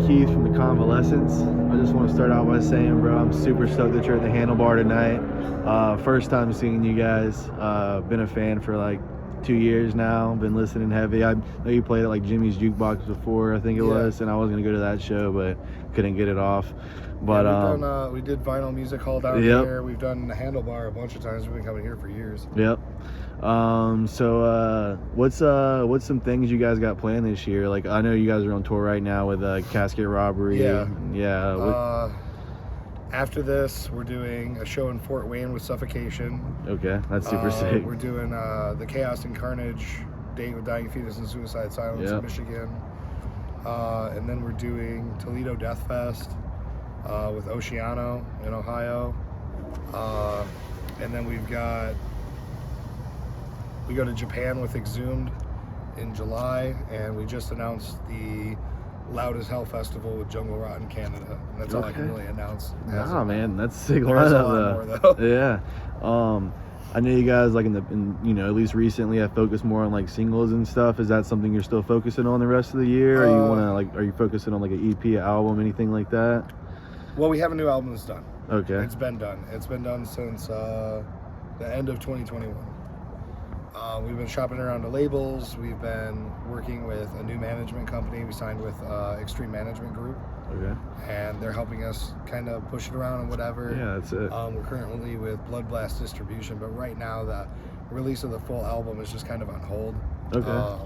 Keith from the Convalescence. I just want to start out by saying, bro, I'm super stoked that you're at the Handlebar tonight. First time seeing you guys. Been a fan for like 2 years now. Been listening heavy. I know you played at like Jimmy's Jukebox before, I think it was, and I was gonna go to that show, but couldn't get it off. But we did Vinyl Music Hall down here. We've done the Handlebar a bunch of times. We've been coming here for years. Yep. So what's some things you guys got planned this year? Like, I know you guys are on tour right now with Casket Robbery. Yeah. After this, we're doing a show in Fort Wayne with Suffocation. Okay, that's super sick. We're doing the Chaos and Carnage Date with Dying Fetus and Suicide Silence in Michigan. And then we're doing Toledo Death Fest with Oceano in Ohio. And then we go to Japan with Exhumed in July, and we just announced the Loud as Hell Festival with Jungle Rot in Canada. And that's all I can really announce. Nah, man, that's a sick There's a lot more, though. Yeah. I know you guys, like, at least recently, have focused more on like singles and stuff. Is that something you're still focusing on the rest of the year? Or are you focusing on like an EP, album, anything like that? Well, we have a new album that's done. Okay. It's been done. It's been done since the end of 2021. We've been shopping around to labels. We've been working with a new management company. We signed with Extreme Management Group. Okay. And they're helping us kind of push it around and whatever. Yeah, that's it. We're currently with Blood Blast distribution, but right now the release of the full album is just kind of on hold. Okay.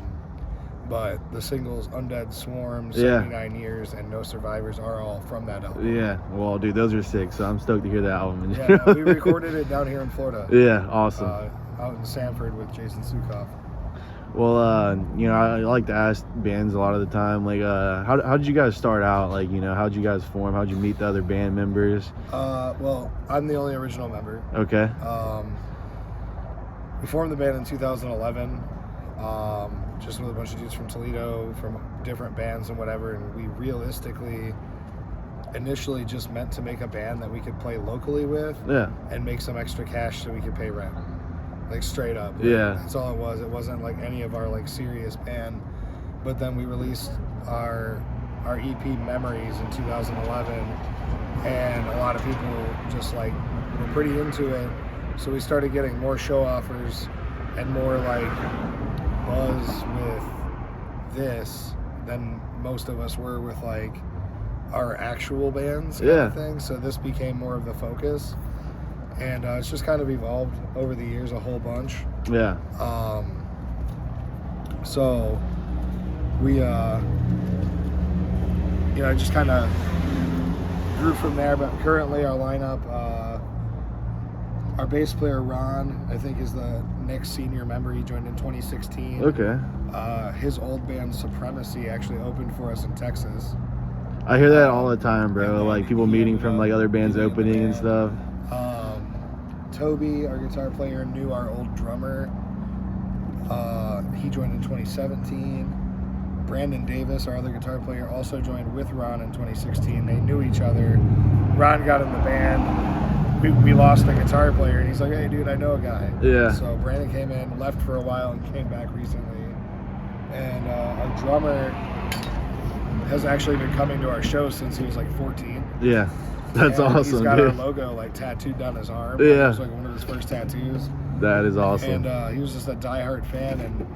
But the singles Undead Swarm, 79 Years, and No Survivors are all from that album. Yeah, well, dude, those are sick, so I'm stoked to hear that album. Yeah, no, we recorded it down here in Florida. Yeah, awesome. Out in Sanford with Jason Sukoff. Well, I like to ask bands a lot of the time, like, how did you guys start out? Like, how'd you guys form? How'd you meet the other band members? Well, I'm the only original member. Okay. We formed the band in 2011, just with a bunch of dudes from Toledo, from different bands and whatever, and we realistically initially just meant to make a band that we could play locally with and make some extra cash so we could pay rent. Like, straight up. Yeah. That's all it was. It wasn't like any of our like serious band. But then we released our EP Memories in 2011, and a lot of people just like were pretty into it. So we started getting more show offers and more like buzz with this than most of us were with like our actual bands kind of thing. So this became more of the focus. And it's just kind of evolved over the years a whole bunch. Yeah. So we, just kind of grew from there. But currently our lineup, our bass player Ron, I think, is the next senior member. He joined in 2016. Okay. His old band Supremacy actually opened for us in Texas. I hear that all the time, bro. Like, people meeting from like other bands opening and stuff. Toby, our guitar player, knew our old drummer. He joined in 2017. Brandon Davis, our other guitar player, also joined with Ron in 2016. They knew each other. Ron got in the band. We lost a guitar player, and he's like, "Hey, dude, I know a guy." Yeah. So Brandon came in, left for a while, and came back recently. And our drummer has actually been coming to our shows since he was like 14. Yeah. That's awesome, he's got dude. our logo like tattooed down his arm. Yeah. It was like one of his first tattoos. That is awesome. And he was just a diehard fan. And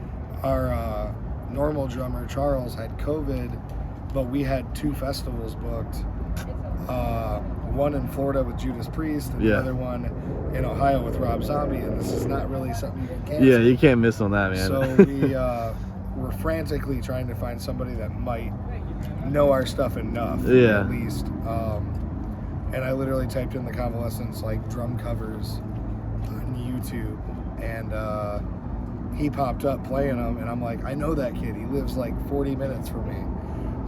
our normal drummer, Charles, had COVID, but we had 2 festivals booked. One in Florida with Judas Priest, and the other one in Ohio with Rob Zombie. And this is not really something you can cancel. Yeah, you can't miss on that, man. So we were frantically trying to find somebody that might know our stuff enough, at least. And I literally typed in the Convalescence like drum covers on YouTube, and he popped up playing them, and I'm like, I know that kid. He lives like 40 minutes from me.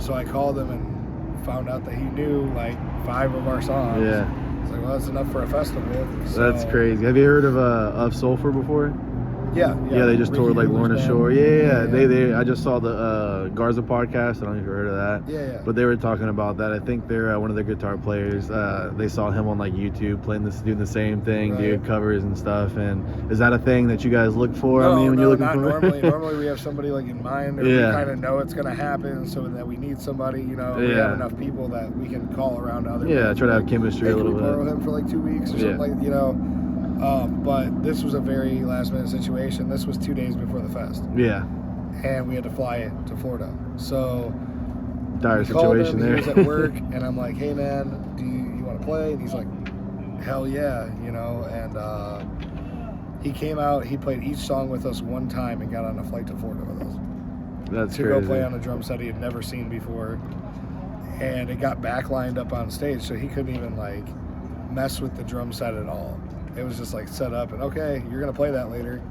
So I called him and found out that he knew like 5 of our songs. Yeah. It's like, well, that's enough for a festival. So, that's crazy. Have you heard of Sulfur before? Yeah, they just toured like Ricky Lorna Hoover's Shore. band. Yeah. They I just saw the Garza podcast. I don't know if you heard of that. Yeah. But they were talking about that. I think they're one of their guitar players. They saw him on like YouTube doing the same thing, Right. dude, covers and stuff. And is that a thing that you guys look for? No, I mean, when you're looking not for normally. Normally we have somebody like in mind, or we kind of know it's gonna happen, so that we need somebody. You know, we have enough people that we can call around to other. Yeah, try to have like, chemistry hey, a little can we borrow him for like 2 weeks or something, like, you know. But this was a very last minute situation. This was 2 days before the fest. Yeah. And we had to fly to Florida. So dire called situation him, there. he was at work, and I'm like, hey man, do you want to play? And he's like, hell yeah, you know. And he came out, he played each song with us one time and got on a flight to Florida with us. That's to crazy. go play on a drum set he had never seen before. And it got backlined up on stage, so he couldn't even like mess with the drum set at all. It was just like set up and okay, you're gonna play that later.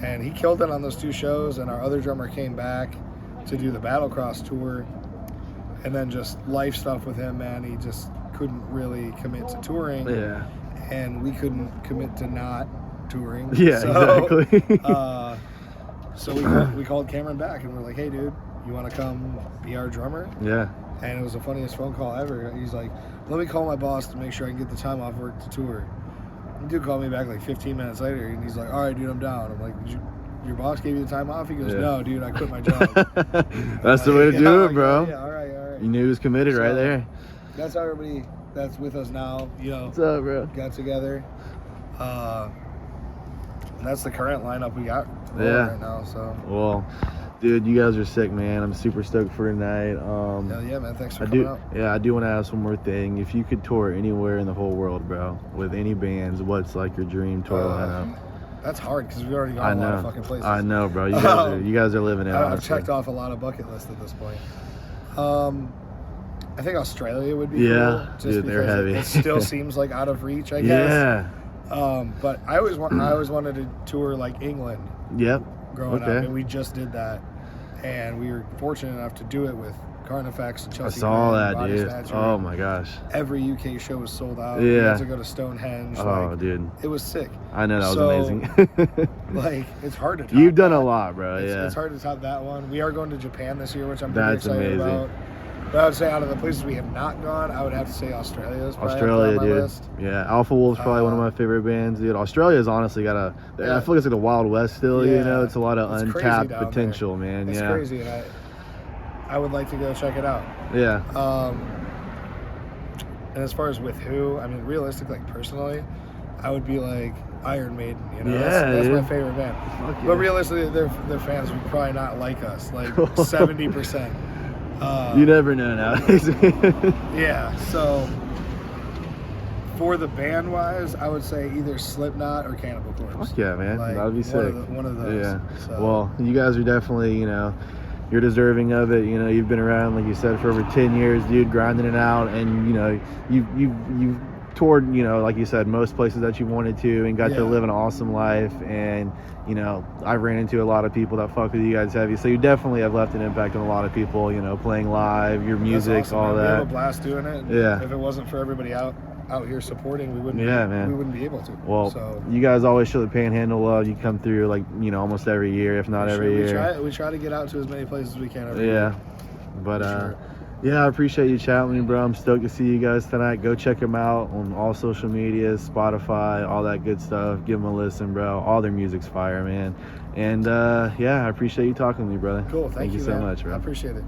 And he killed it on those 2 shows, and our other drummer came back to do the Battlecross tour, and then just life stuff with him, man. He just couldn't really commit to touring. Yeah. And we couldn't commit to not touring. Yeah, so, exactly. So we called Cameron back, and we're like, hey dude, you want to come be our drummer? Yeah. And it was the funniest phone call ever. He's like, let me call my boss to make sure I can get the time off work to tour. The dude called me back like 15 minutes later, and he's like, all right dude, I'm down. I'm like, your boss gave you the time off? He goes, no dude, I quit my job. That's the way to do it, bro. Yeah, all right. You knew he was committed right there. That's how everybody that's with us now, you know, What's up, bro? got together. That's the current lineup we got right now. So well, dude, you guys are sick, man. I'm super stoked for tonight. hell yeah, man. Thanks for coming out. Yeah, I do want to ask one more thing. If you could tour anywhere in the whole world, bro, with any bands, what's like your dream tour lineup? That's hard because we've already gone a lot of fucking places. I know, bro. You guys are living it. I've checked off a lot of bucket lists at this point. I think Australia would be cool. Just dude, they're heavy. It still seems like out of reach, I guess. Yeah. But I always wanted to tour like England. Yep. Growing up, and we just did that, and we were fortunate enough to do it with Carnifex and Chelsea. I saw Graham, that, dude. Snatcher. Oh my gosh. Every UK show was sold out. Yeah. We had to go to Stonehenge. Oh, dude. It was sick. I know, that was amazing. Like, it's hard to top You've done that. a lot, bro. It's hard to top that one. We are going to Japan this year, which I'm pretty excited amazing. about. But I would say out of the places we have not gone, I would have to say Australia is probably Australia, on my dude. list. Yeah, Alpha Wolf's probably one of my favorite bands, dude. Australia's honestly got I feel like it's like the Wild West still, you know? It's a lot of untapped potential, man. It's crazy, and I would like to go check it out. Yeah. And as far as with who, I mean, realistically, like personally, I would be like Iron Maiden, you know? That's my favorite band. But realistically, their fans would probably not like us, like 70%. You never know nowadays. Yeah, so for the band wise, I would say either Slipknot or Cannibal Corpse. Fuck yeah, man. Like, that'd be sick. One of those. Yeah. So. Well, you guys are definitely, you know, you're deserving of it. You know, you've been around, like you said, for over 10 years, dude, grinding it out, and you know, you've toured, you know, like you said, most places that you wanted to, and got to live an awesome life. And you know, I've ran into a lot of people that fuck with you guys heavy, so you definitely have left an impact on a lot of people, you know, playing live, your music, awesome, all man. that. We have a blast doing it. Yeah. If it wasn't for everybody out here supporting, we wouldn't man. we wouldn't be able to. Well, so, you guys always show the Panhandle love. You come through, like, you know, almost every year, if not every year. We try to get out to as many places as we can every year. But yeah, I appreciate you chatting with me, bro. I'm stoked to see you guys tonight. Go check them out on all social media, Spotify, all that good stuff. Give them a listen, bro. All their music's fire, man. And yeah, I appreciate you talking to me, brother. Cool. Thank you so man. much, bro. I appreciate it.